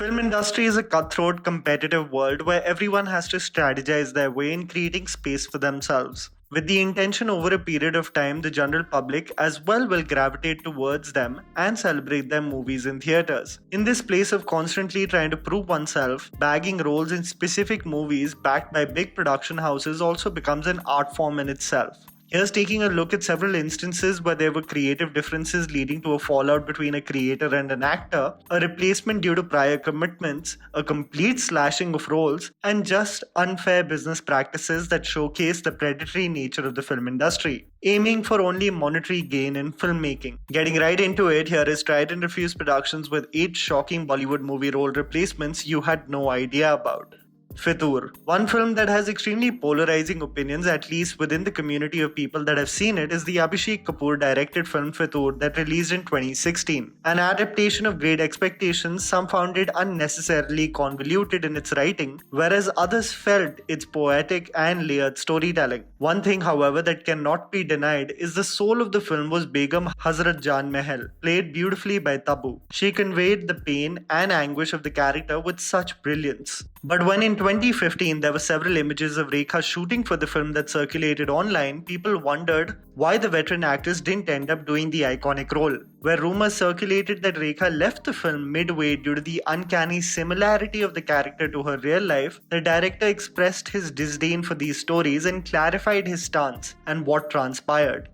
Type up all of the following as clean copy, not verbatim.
Film industry is a cutthroat competitive world where everyone has to strategize their way in creating space for themselves. With the intention over a period of time, the general public as well will gravitate towards them and celebrate their movies in theaters. In this place of constantly trying to prove oneself, bagging roles in specific movies backed by big production houses also becomes an art form in itself. Here's taking a look at several instances where there were creative differences leading to a fallout between a creator and an actor, a replacement due to prior commitments, a complete slashing of roles, and just unfair business practices that showcase the predatory nature of the film industry, aiming for only monetary gain in filmmaking. Getting right into it, here is Tried&Refused Productions with 8 shocking Bollywood movie role replacements you had no idea about. Fitoor, one film that has extremely polarizing opinions, at least within the community of people that have seen it, is the Abhishek Kapoor directed film Fitoor that released in 2016. An adaptation of Great Expectations, some found it unnecessarily convoluted in its writing, whereas others felt its poetic and layered storytelling. One thing, however, that cannot be denied is the soul of the film was Begum Hazrat Jan Mahal, played beautifully by Tabu. She conveyed the pain and anguish of the character with such brilliance. But when in 2015 there were several images of Rekha shooting for the film that circulated online, people wondered why the veteran actress didn't end up doing the iconic role. Where rumors circulated that Rekha left the film midway due to the uncanny similarity of the character to her real life, the director expressed his disdain for these stories and clarified his stance and what transpired.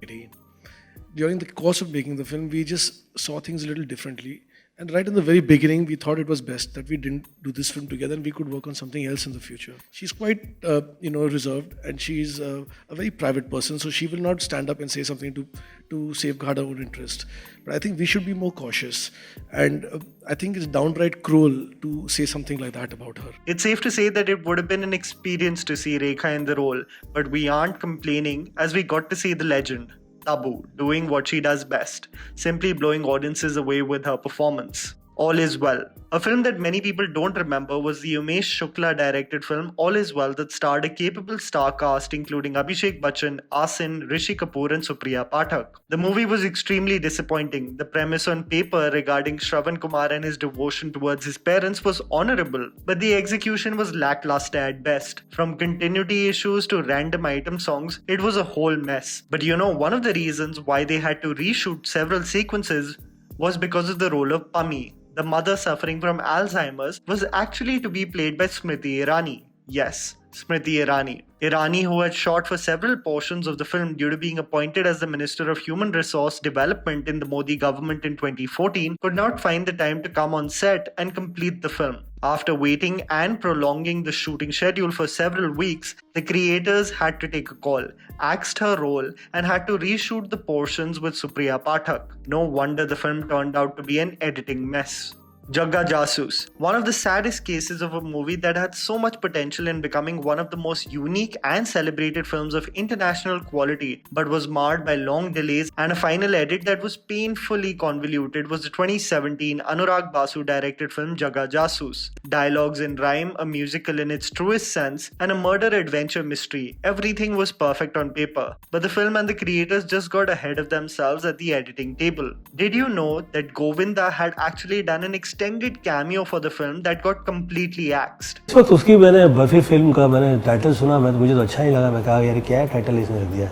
During the course of making the film, we just saw things a little differently. And right in the very beginning, we thought it was best that we didn't do this film together and we could work on something else in the future. She's quite, reserved, and she's a very private person, so she will not stand up and say something to safeguard her own interest. But I think we should be more cautious, and I think it's downright cruel to say something like that about her. It's safe to say that it would have been an experience to see Rekha in the role, but we aren't complaining as we got to see the legend. Tabu, doing what she does best, simply blowing audiences away with her performance. All Is Well. A film that many people don't remember was the Umesh Shukla directed film All Is Well that starred a capable star cast including Abhishek Bachchan, Asin, Rishi Kapoor and Supriya Pathak. The movie was extremely disappointing. The premise on paper regarding Shravan Kumar and his devotion towards his parents was honorable, but the execution was lackluster at best. From continuity issues to random item songs, it was a whole mess. But one of the reasons why they had to reshoot several sequences was because of the role of Pami. The mother suffering from Alzheimer's was actually to be played by Smriti Irani. Yes, Smriti Irani. Irani, who had shot for several portions of the film due to being appointed as the Minister of Human Resource Development in the Modi government in 2014, could not find the time to come on set and complete the film. After waiting and prolonging the shooting schedule for several weeks, the creators had to take a call, axed her role, and had to reshoot the portions with Supriya Pathak. No wonder the film turned out to be an editing mess. Jagga Jasoos, one of the saddest cases of a movie that had so much potential in becoming one of the most unique and celebrated films of international quality, but was marred by long delays and a final edit that was painfully convoluted, was the 2017 Anurag Basu directed film Jagga Jasoos. Dialogues in rhyme, a musical in its truest sense, and a murder-adventure mystery. Everything was perfect on paper, but the film and the creators just got ahead of themselves at the editing table. Did you know that Govinda had actually done an extended cameo for the film that got completely axed? इस वक्त उसकी मैंने barfi film का मैंने title सुना, मुझे तो अच्छा ही लगा. मैं कहा यार क्या है टाइटल इसने रख दिया,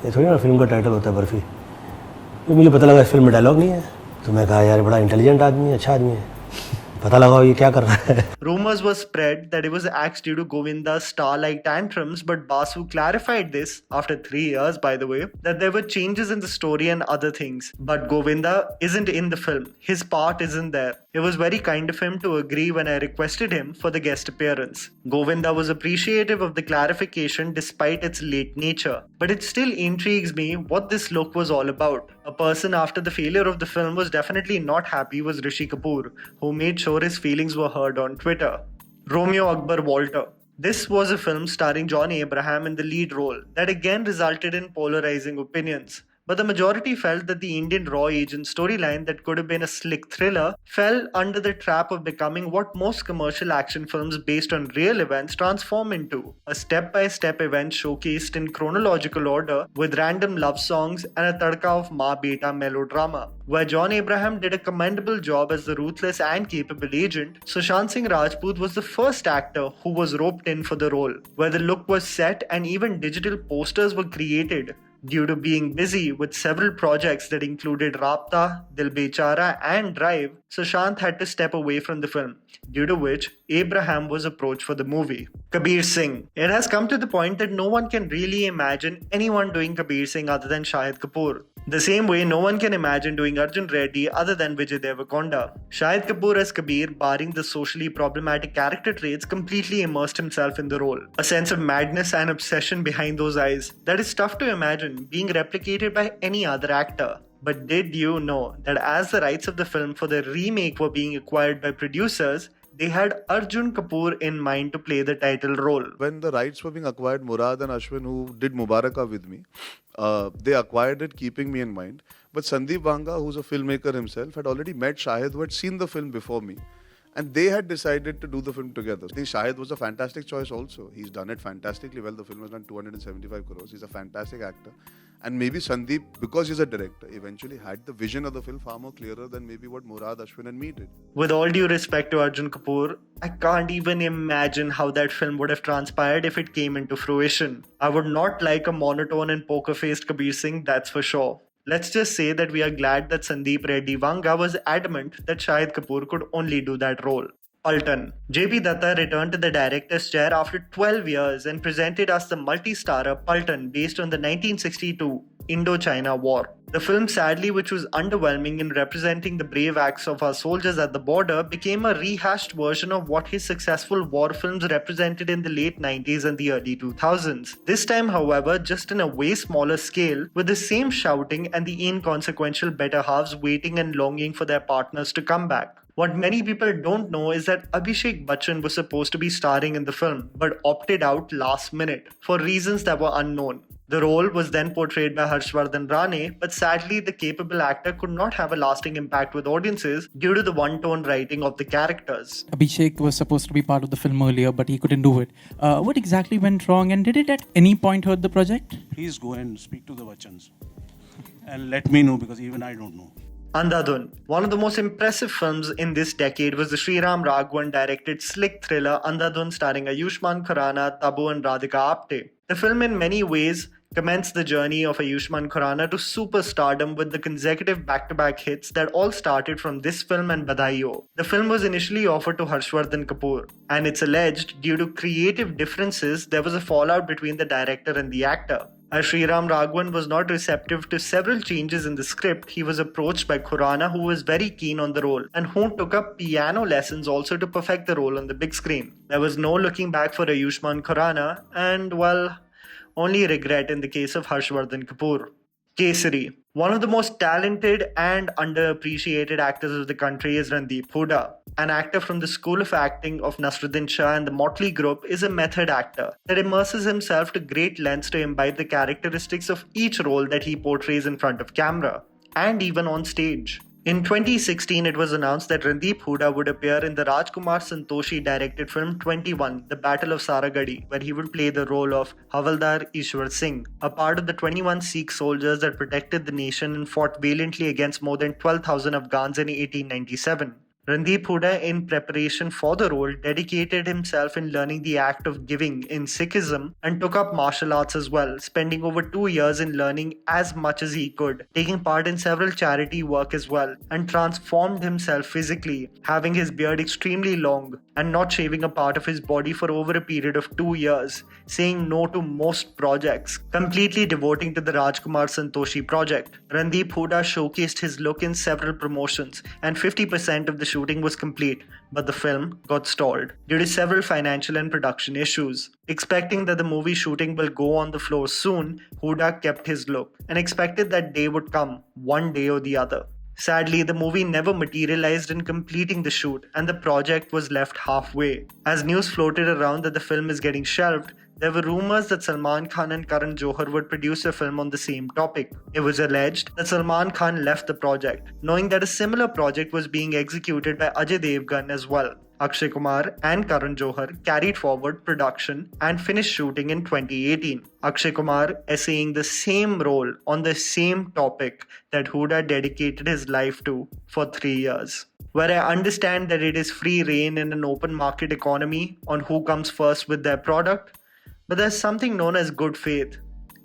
ये थोड़ी ना फिल्म का टाइटल होता है बर्फी. तो मुझे पता लगा इस फिल्म में डायलॉग नहीं है, तो मैं कहा यार बड़ा इंटेलिजेंट आदमी है, अच्छा आदमी है, पता लगाओ ये क्या कर रहा है. Rumors were spread that it was axed due to Govinda's star-like tantrums, but Basu clarified this, after 3 years by the way, that there were changes in the story and other things. But Govinda isn't in the film. His part isn't there. It was very kind of him to agree when I requested him for the guest appearance. Govinda was appreciative of the clarification despite its late nature. But it still intrigues me what this look was all about. A person after the failure of the film was definitely not happy was Rishi Kapoor, who made sure his feelings were heard on Twitter. Romeo, Akbar, Walter. This was a film starring John Abraham in the lead role that again resulted in polarizing opinions. but the majority felt that the Indian raw agent storyline that could have been a slick thriller fell under the trap of becoming what most commercial action films based on real events transform into: a step-by-step event showcased in chronological order with random love songs and a tadka of Ma-Beta melodrama. Where John Abraham did a commendable job as the ruthless and capable agent, Sushant Singh Rajput was the first actor who was roped in for the role, where the look was set and even digital posters were created. Due to being busy with several projects that included Rabta, Dil Bechara and Drive, Sushant had to step away from the film, due to which Abraham was approached for the movie. Kabir Singh. It has come to the point that no one can really imagine anyone doing Kabir Singh other than Shahid Kapoor. The same way no one can imagine doing Arjun Reddy other than Vijay Deverakonda. Shahid Kapoor as Kabir, barring the socially problematic character traits, completely immersed himself in the role. A sense of madness and obsession behind those eyes that is tough to imagine being replicated by any other actor. But did you know that as the rights of the film for the remake were being acquired by producers, they had Arjun Kapoor in mind to play the title role? When the rights were being acquired, Murad and Ashwin, who did Mubaraka with me, they acquired it keeping me in mind. But Sandeep Vanga, who's a filmmaker himself, had already met Shahid, who had seen the film before me. And they had decided to do the film together. I think Shahid was a fantastic choice also. He's done it fantastically well. The film has done 275 crores. He's a fantastic actor. And maybe Sandeep, because he's a director, eventually had the vision of the film far more clearer than maybe what Murad, Ashwin and me did. With all due respect to Arjun Kapoor, I can't even imagine how that film would have transpired if it came into fruition. I would not like a monotone and poker-faced Kabir Singh, that's for sure. Let's just say that we are glad that Sandeep Reddy Vanga was adamant that Shahid Kapoor could only do that role. Appleton. JP Datta returned to the director's chair after 12 years and presented us the multi-starrer Appleton based on the 1962 Indo-China War. The film, sadly, which was underwhelming in representing the brave acts of our soldiers at the border, became a rehashed version of what his successful war films represented in the late 90s and the early 2000s. This time, however, just in a way smaller scale, with the same shouting and the inconsequential better halves waiting and longing for their partners to come back. What many people don't know is that Abhishek Bachchan was supposed to be starring in the film, but opted out last minute for reasons that were unknown. The role was then portrayed by Harshvardhan Rane, but sadly the capable actor could not have a lasting impact with audiences due to the one-tone writing of the characters. Abhishek was supposed to be part of the film earlier, but he couldn't do it. What exactly went wrong, and did it at any point hurt the project? Please go and speak to the Bachchans and let me know, because even I don't know. Andhadhun. One of the most impressive films in this decade was the Sriram Raghavan directed slick thriller Andhadhun starring Ayushmann Khurrana, Tabu and Radhika Apte. The film in many ways commenced the journey of Ayushmann Khurrana to superstardom with the consecutive back-to-back hits that all started from this film and Badhaiyo. The film was initially offered to Harshvardhan Kapoor, and it's alleged due to creative differences there was a fallout between the director and the actor. As Sriram Raghavan was not receptive to several changes in the script, he was approached by Khurrana, who was very keen on the role and who took up piano lessons also to perfect the role on the big screen. There was no looking back for Ayushmann Khurrana, and well, only regret in the case of Harshvardhan Kapoor. Kesari. One of the most talented and underappreciated actors of the country is Randeep Hooda. An actor from the School of Acting of Nasruddin Shah and the Motley Group is a method actor that immerses himself to great lengths to imbibe the characteristics of each role that he portrays in front of camera, and even on stage. In 2016, it was announced that Randeep Hooda would appear in the Rajkumar Santoshi directed film 21, The Battle of Saragadi, where he would play the role of Havaldar Ishwar Singh, a part of the 21 Sikh soldiers that protected the nation and fought valiantly against more than 12,000 Afghans in 1897. Randeep Hooda, in preparation for the role, dedicated himself in learning the act of giving in Sikhism and took up martial arts as well, spending over 2 years in learning as much as he could, taking part in several charity work as well, and transformed himself physically, having his beard extremely long and not shaving a part of his body for over a period of 2 years, saying no to most projects, completely devoting to the Rajkumar Santoshi project. Randeep Hooda showcased his look in several promotions, and 50% of the shooting was complete, but the film got stalled due to several financial and production issues. Expecting that the movie shooting will go on the floor soon, Hooda kept his look and expected that day would come, one day or the other. Sadly, the movie never materialized in completing the shoot, and the project was left halfway. As news floated around that the film is getting shelved, there were rumors that Salman Khan and Karan Johar would produce a film on the same topic. It was alleged that Salman Khan left the project, knowing that a similar project was being executed by Ajay Devgan as well. Akshay Kumar and Karan Johar carried forward production and finished shooting in 2018. Akshay Kumar essaying the same role on the same topic that Huda dedicated his life to for 3 years. Where I understand that it is free reign in an open market economy on who comes first with their product, but there's something known as good faith,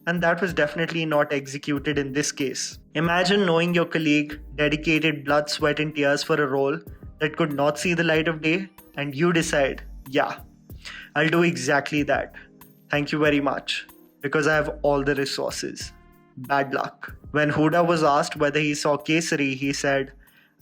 and that was definitely not executed in this case. Imagine knowing your colleague dedicated blood, sweat and tears for a role that could not see the light of day, and you decide, yeah, I'll do exactly that. Thank you very much, because I have all the resources. Bad luck. When Huda was asked whether he saw Kesari, he said,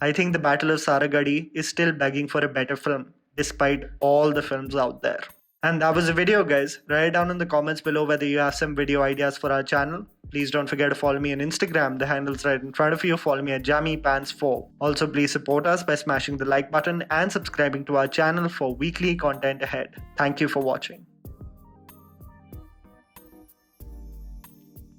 I think the Battle of Saragadi is still begging for a better film, despite all the films out there. And that was the video, guys. Write down in the comments below whether you have some video ideas for our channel. Please don't forget to follow me on Instagram. The handle's right in front of you. Follow me at JammyPants4. Also, please support us by smashing the like button and subscribing to our channel for weekly content ahead. Thank you for watching.